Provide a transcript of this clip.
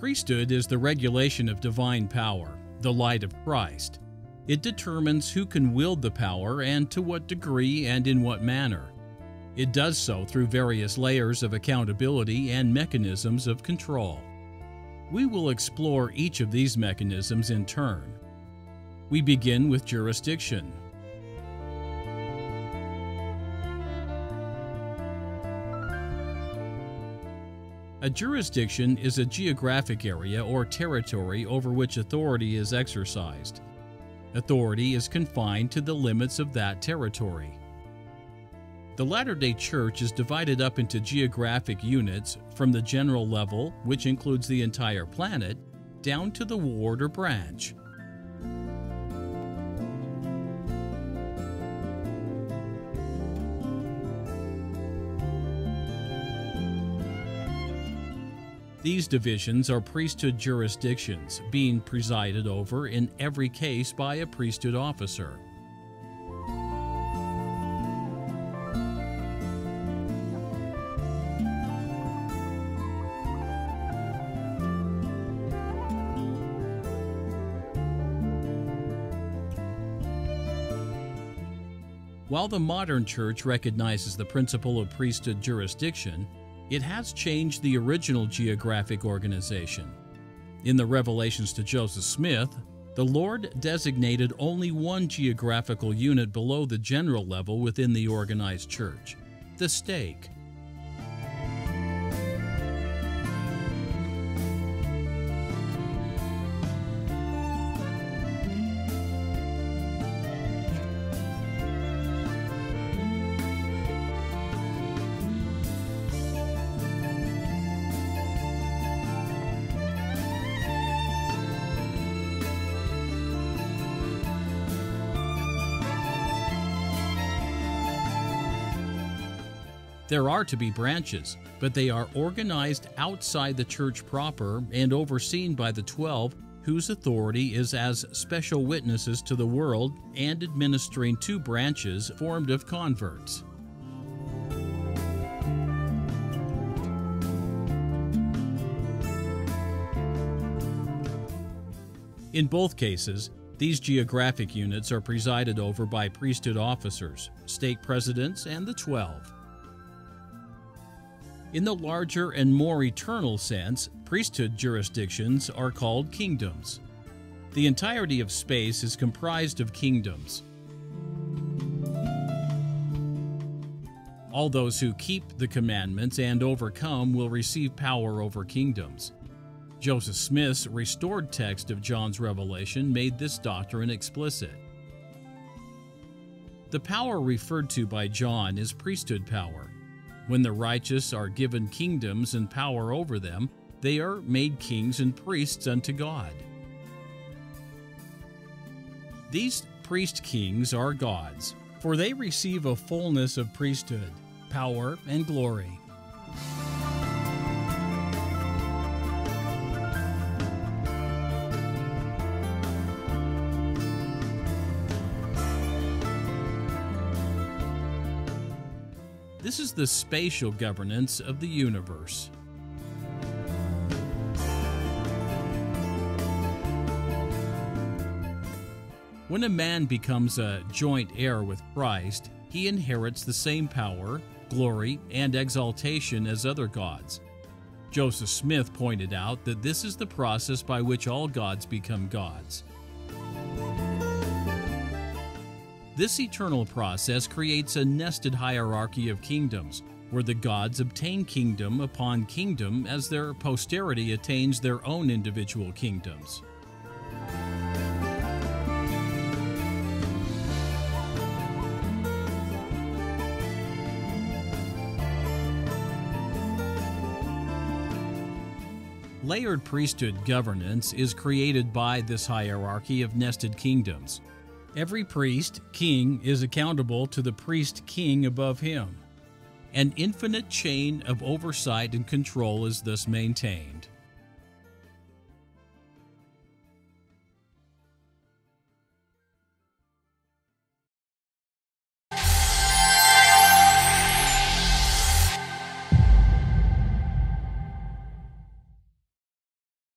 Priesthood is the regulation of divine power, the light of Christ. It determines who can wield the power and to what degree and in what manner. It does so through various layers of accountability and mechanisms of control. We will explore each of these mechanisms in turn. We begin with jurisdiction. A jurisdiction is a geographic area or territory over which authority is exercised. Authority is confined to the limits of that territory. The Latter-day Church is divided up into geographic units from the general level, which includes the entire planet, down to the ward or branch. These divisions are priesthood jurisdictions, being presided over in every case by a priesthood officer. While the modern church recognizes the principle of priesthood jurisdiction, it has changed the original geographic organization. In the revelations to Joseph Smith, the Lord designated only one geographical unit below the general level within the organized church: the stake. There are to be branches, but they are organized outside the church proper and overseen by the 12, whose authority is as special witnesses to the world and administering 2 branches formed of converts. In both cases, these geographic units are presided over by priesthood officers, stake presidents, and the 12. In the larger and more eternal sense, priesthood jurisdictions are called kingdoms. The entirety of space is comprised of kingdoms. All those who keep the commandments and overcome will receive power over kingdoms. Joseph Smith's restored text of John's Revelation made this doctrine explicit. The power referred to by John is priesthood power. When the righteous are given kingdoms and power over them, they are made kings and priests unto God. These priest-kings are gods, for they receive a fullness of priesthood, power, and glory. This is the spatial governance of the universe. When a man becomes a joint heir with Christ, he inherits the same power, glory, and exaltation as other gods. Joseph Smith pointed out that this is the process by which all gods become gods. This eternal process creates a nested hierarchy of kingdoms, where the gods obtain kingdom upon kingdom as their posterity attains their own individual kingdoms. Layered priesthood governance is created by this hierarchy of nested kingdoms. Every priest, king, is accountable to the priest-king above him. An infinite chain of oversight and control is thus maintained.